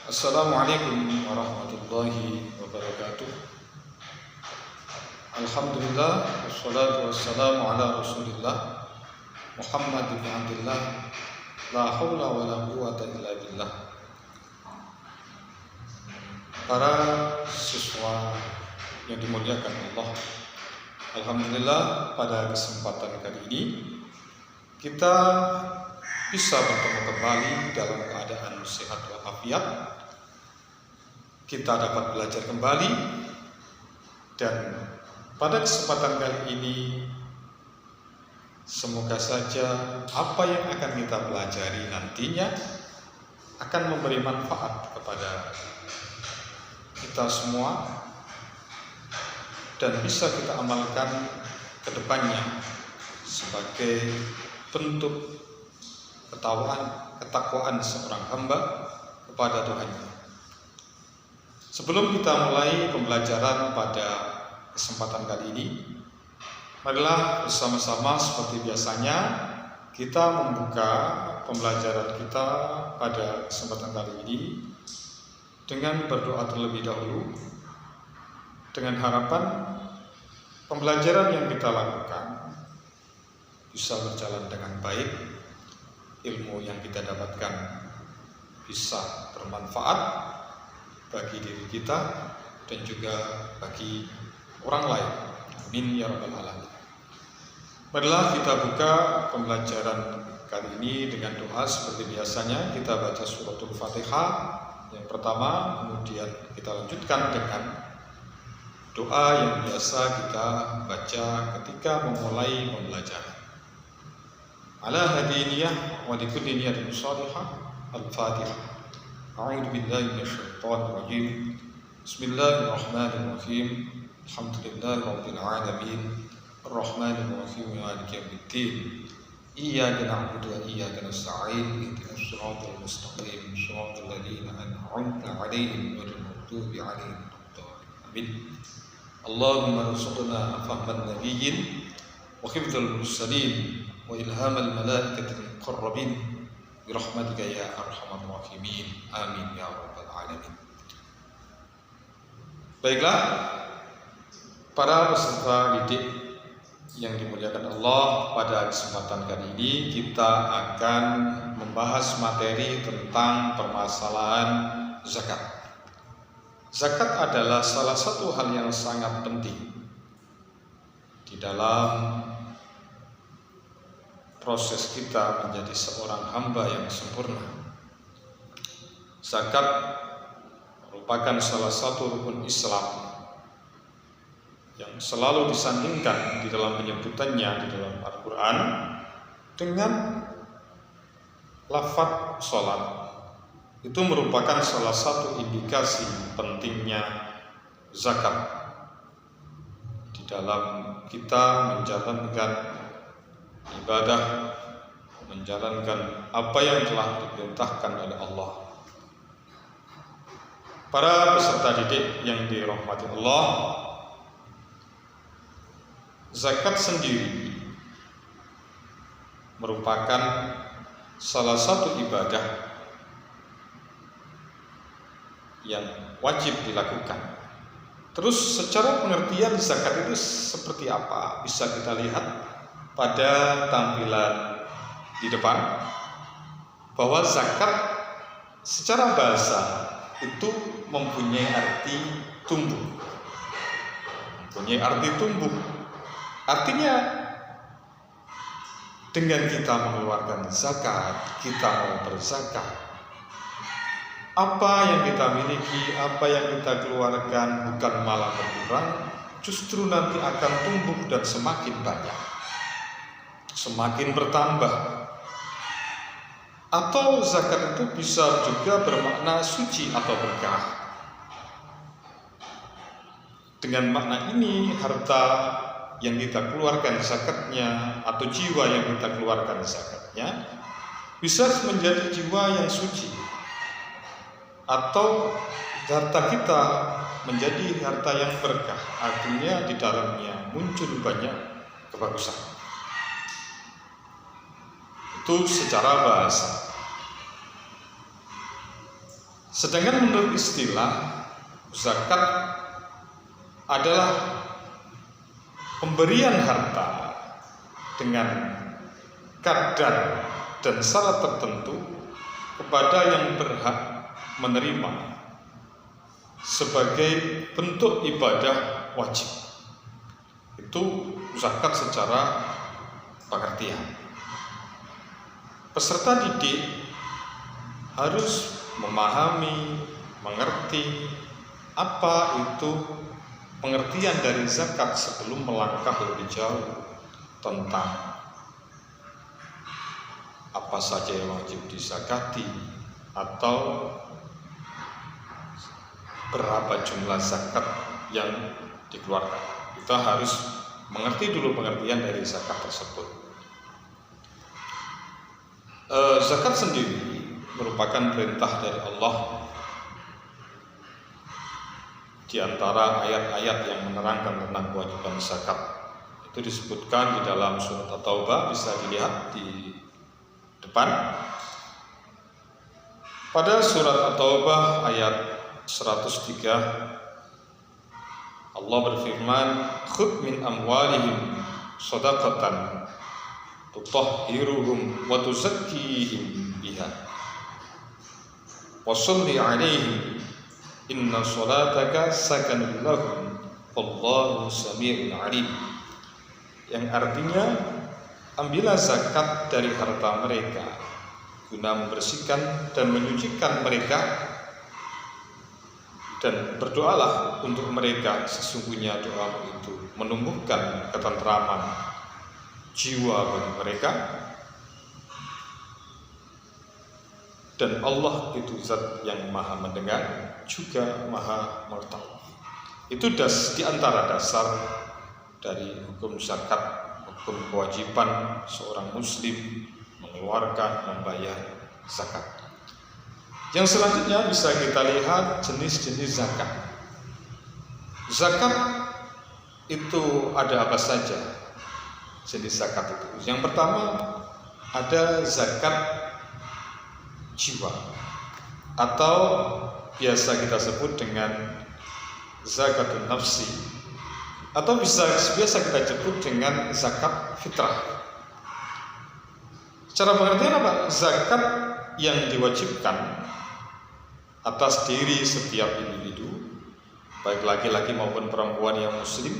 Assalamualaikum warahmatullahi wabarakatuh. Alhamdulillah, wassalatu wassalamu ala rasulillah Muhammad bin Abdullah, la hawla wa la quwata illa billah. Para siswa yang dimuliakan Allah, alhamdulillah pada kesempatan kali ini kita bisa bertemu kembali dalam keadaan sehat walafiat. Kita dapat belajar kembali, dan pada kesempatan kali ini semoga saja apa yang akan kita pelajari nantinya akan memberi manfaat kepada kita semua dan bisa kita amalkan ke depannya sebagai bentuk ketakwaan seorang hamba kepada Tuhannya. Sebelum kita mulai pembelajaran pada kesempatan kali ini, marilah bersama-sama seperti biasanya kita membuka pembelajaran kita pada kesempatan kali ini dengan berdoa terlebih dahulu, dengan harapan pembelajaran yang kita lakukan bisa berjalan dengan baik, ilmu yang kita dapatkan bisa bermanfaat bagi diri kita dan juga bagi orang lain. Amin ya rabbal alamin. Marilah kita buka pembelajaran kali ini dengan doa seperti biasanya. Kita baca suratul Fatihah yang pertama, kemudian kita lanjutkan dengan doa yang biasa kita baca ketika memulai pembelajaran. Ala hadiniyah wa likulli niyatin shalihah. Al-Fatihah. A'udzu billahi minasyaitonir rajim. Bismillahirrahmanirrahim. Alhamdulillahi rabbil alamin. Arrahmanir rahim. Maliki yaumiddin. Iyyaka na'budu wa iyyaka nasta'in. Ihdinas siratal mustaqim. Shiratal ladzina an'amta 'alaihim ghairil maghdubi 'alaihim waladdallin. Amin. Allahumma rzuqna fahman nabiyyin wa hifdzal mursalin wa ilhamal malaikatil muqarrabin birahmatika ya arhamar rahimin. Amin ya rabbal alamin. Baiklah, para peserta didik yang dimuliakan Allah, pada kesempatan kali ini kita akan membahas materi tentang permasalahan zakat. Zakat adalah salah satu hal yang sangat penting di dalam proses kita menjadi seorang hamba yang sempurna. Zakat merupakan salah satu rukun Islam yang selalu disandingkan di dalam penyebutannya di dalam Al-Quran dengan lafaz sholat. Itu merupakan salah satu indikasi pentingnya zakat di dalam kita menjalankan ibadah, menjalankan apa yang telah diperintahkan oleh Allah. Para peserta didik yang dirahmati Allah, zakat sendiri merupakan salah satu ibadah yang wajib dilakukan. Terus secara pengertian zakat itu seperti apa? Bisa kita lihat pada tampilan di depan bahwa zakat secara bahasa itu mempunyai arti tumbuh. Mempunyai arti tumbuh. Artinya dengan kita mengeluarkan zakat, kita mau berzakat, apa yang kita miliki, apa yang kita keluarkan bukan malah berkurang, justru nanti akan tumbuh dan semakin banyak, semakin bertambah. Atau zakat itu bisa juga bermakna suci atau berkah. Dengan makna ini, harta yang kita keluarkan zakatnya atau jiwa yang kita keluarkan zakatnya bisa menjadi jiwa yang suci, atau harta kita menjadi harta yang berkah, artinya di dalamnya muncul banyak kebagusan. Itu secara bahasa. Sedangkan menurut istilah, zakat adalah pemberian harta dengan kadar dan syarat tertentu kepada yang berhak menerima sebagai bentuk ibadah wajib. Itu zakat secara pengertian. Peserta didik harus memahami, mengerti apa itu pengertian dari zakat sebelum melangkah lebih jauh tentang apa saja yang wajib dizakati atau berapa jumlah zakat yang dikeluarkan. Kita harus mengerti dulu pengertian dari zakat tersebut. Zakat sendiri merupakan perintah dari Allah. Di antara ayat-ayat yang menerangkan tentang kewajiban zakat itu disebutkan di dalam surat At-Taubah, bisa dilihat di depan. Pada surat At-Taubah ayat 103, Allah berfirman, "Khudh min amwalihim shadaqatan tutahhiruhum wa tuzakkihim biha wa sholli 'alaihim inna sholataka sakanun lahum wallahu sami'un 'alim." Yang artinya, ambillah zakat dari harta mereka guna membersihkan dan menyucikan mereka, dan berdoalah untuk mereka, sesungguhnya doa itu menumbuhkan ketentraman jiwa bagi mereka, dan Allah itu zat yang maha mendengar juga maha mengetahui. Itu di antara dasar dari hukum zakat, hukum kewajiban seorang muslim mengeluarkan, membayar zakat. Yang selanjutnya bisa kita lihat jenis-jenis zakat. Zakat itu ada apa saja jenis zakat itu? Yang pertama ada zakat jiwa atau biasa kita sebut dengan zakatun nafsi, atau biasa kita sebut dengan zakat fitrah. Secara pengertian apa? Zakat yang diwajibkan atas diri setiap individu, baik laki-laki maupun perempuan yang muslim,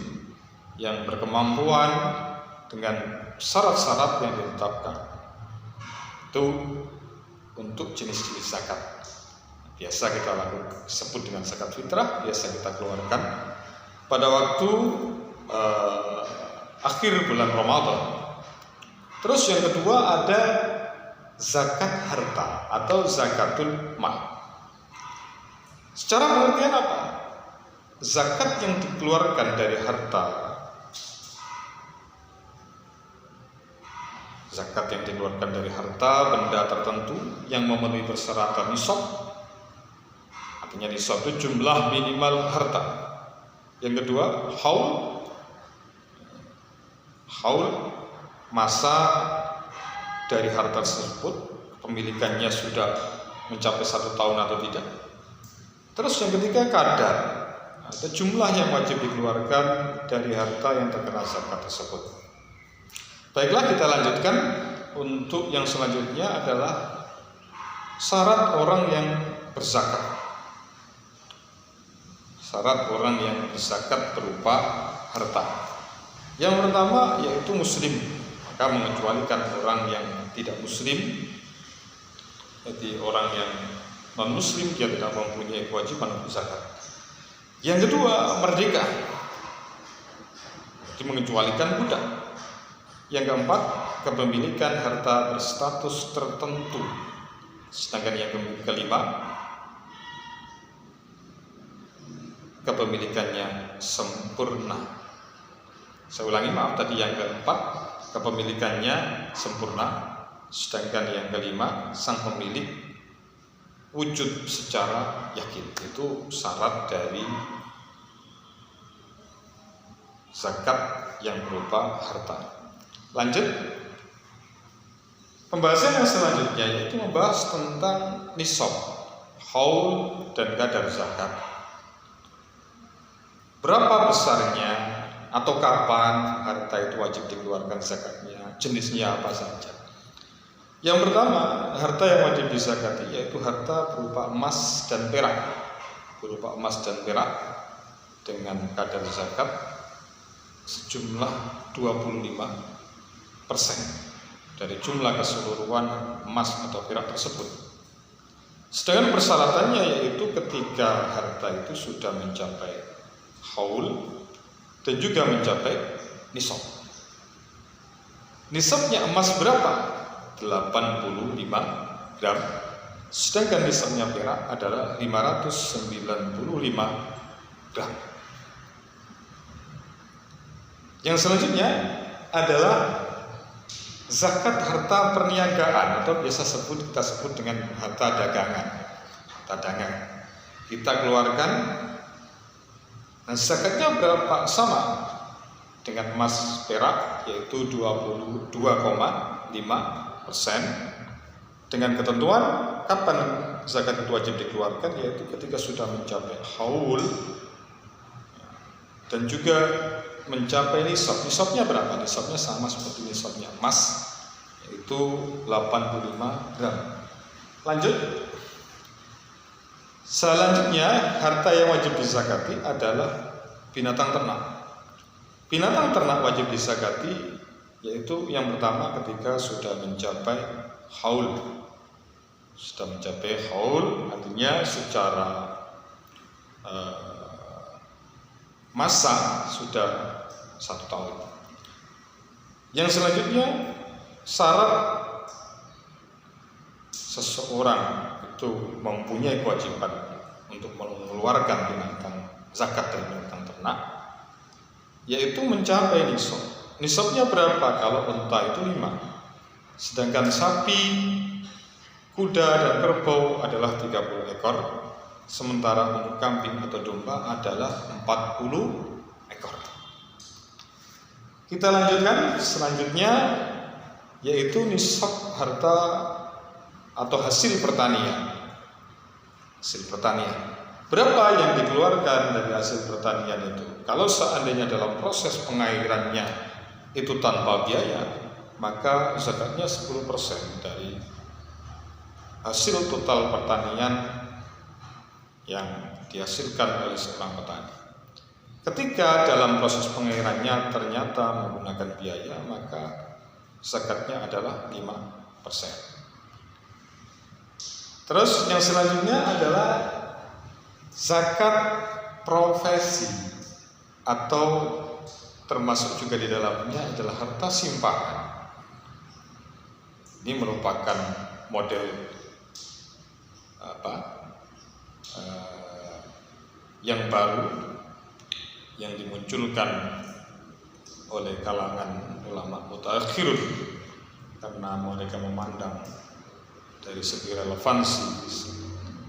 yang berkemampuan dengan syarat-syarat yang ditetapkan. Itu untuk jenis-jenis zakat. Biasa kita sebut dengan zakat fitrah, biasa kita keluarkan pada waktu akhir bulan Ramadan. Terus yang kedua ada zakat harta atau zakatul mal. Secara pengertian apa? Zakat yang dikeluarkan dari harta, zakat yang dikeluarkan dari harta benda tertentu yang memenuhi persyaratan nisab. Artinya nisab itu jumlah minimal harta. Yang kedua, haul masa dari harta tersebut, pemilikannya sudah mencapai 1 tahun atau tidak. Terus yang ketiga, kadar atau jumlah yang wajib dikeluarkan dari harta yang terkena zakat tersebut. Baiklah, kita lanjutkan. Untuk yang selanjutnya adalah syarat orang yang berzakat. Syarat orang yang berzakat berupa harta. Yang pertama yaitu muslim, maka mengecualikan orang yang tidak muslim. Jadi orang yang non-muslim dia tidak mempunyai kewajiban untuk zakat. Yang kedua, merdeka, jadi mengecualikan budak. Yang keempat, kepemilikan harta berstatus tertentu. Sedangkan yang kelima, kepemilikannya sempurna. Saya ulangi, maaf, tadi yang keempat kepemilikannya sempurna, sedangkan yang kelima sang pemilik wujud secara yakin. Itu syarat dari zakat yang berupa harta. Lanjut, pembahasan yang selanjutnya yaitu membahas tentang nisab, haul dan kadar zakat. Berapa besarnya atau kapan harta itu wajib dikeluarkan zakatnya, jenisnya apa saja. Yang pertama, harta yang wajib dizakati yaitu harta berupa emas dan perak. Berupa emas dan perak dengan kadar zakat sejumlah 25% dari jumlah keseluruhan emas atau perak tersebut. Sedangkan persyaratannya yaitu ketika harta itu sudah mencapai haul dan juga mencapai nisab. Nisabnya emas berapa? 85 gram. Sedangkan nisabnya perak adalah 595 gram. Yang selanjutnya adalah zakat harta perniagaan atau biasa kita sebut dengan harta dagangan. Harta dagangan. Kita keluarkan. Nah, zakatnya berapa? Sama dengan emas perak yaitu 22,5%. Dengan ketentuan kapan zakat itu wajib dikeluarkan yaitu ketika sudah mencapai haul dan juga mencapai nisab. Nisabnya berapa? Nisabnya sama seperti nisabnya emas yaitu 85 gram. Lanjut. Selanjutnya harta yang wajib dizakati adalah binatang ternak. Binatang ternak wajib dizakati yaitu yang pertama ketika sudah mencapai haul. Sudah mencapai haul artinya secara masa sudah 1 tahun. Yang selanjutnya syarat seseorang itu mempunyai kewajiban untuk mengeluarkan binatang zakat dari binatang ternak yaitu mencapai nisab. Nisabnya berapa? Kalau unta itu 5. Sedangkan sapi, kuda dan kerbau adalah 30 ekor. Sementara untuk kambing atau domba adalah 40 ekor. Kita lanjutkan selanjutnya yaitu nisab harta atau hasil pertanian. Hasil pertanian. Berapa yang dikeluarkan dari hasil pertanian itu? Kalau seandainya dalam proses pengairannya itu tanpa biaya, maka zakatnya 10% dari hasil total pertanian yang dihasilkan oleh seorang petani. Ketika dalam proses pengairannya ternyata menggunakan biaya, maka zakatnya adalah 5%. Terus yang selanjutnya adalah zakat profesi atau termasuk juga di dalamnya adalah harta simpanan. Ini merupakan model yang baru yang dimunculkan oleh kalangan ulama mutaakhirun karena mereka memandang dari segi relevansi,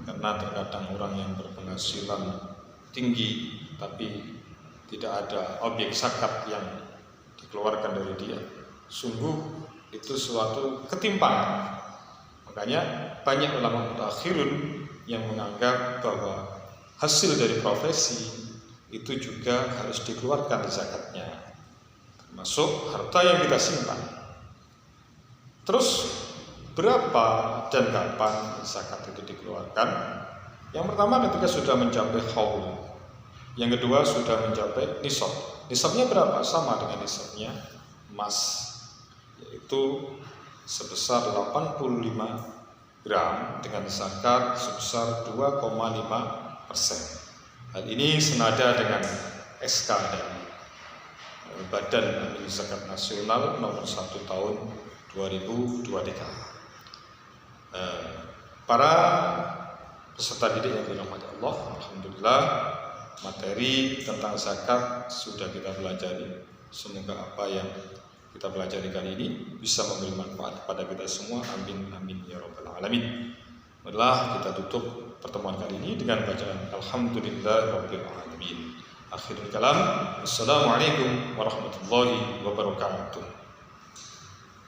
karena terkadang orang yang berpenghasilan tinggi tapi tidak ada objek zakat yang dikeluarkan dari dia, sungguh itu suatu ketimpangan. Makanya banyak ulama mutaakhirun yang menganggap bahwa hasil dari profesi itu juga harus dikeluarkan zakatnya, termasuk harta yang kita simpan. Terus berapa dan kapan zakat itu dikeluarkan? Yang pertama ketika sudah mencapai haul. Yang kedua sudah mencapai nisab. Nisabnya berapa? Sama dengan nisabnya emas, yaitu sebesar 85 gram dengan zakat sebesar 2,5%. Hal ini senada dengan SK dari Badan Amil Zakat Nasional nomor 1 tahun 2023. Para peserta didik yang dirahmati Allah, alhamdulillah materi tentang zakat sudah kita pelajari. Semoga apa yang kita pelajari kali ini bisa memberi manfaat kepada kita semua. Amin amin ya rabbal alamin. Marilah kita tutup pertemuan kali ini dengan bacaan alhamdulillahirabbil alamin. Akhirul kalam. Assalamualaikum warahmatullahi wabarakatuh.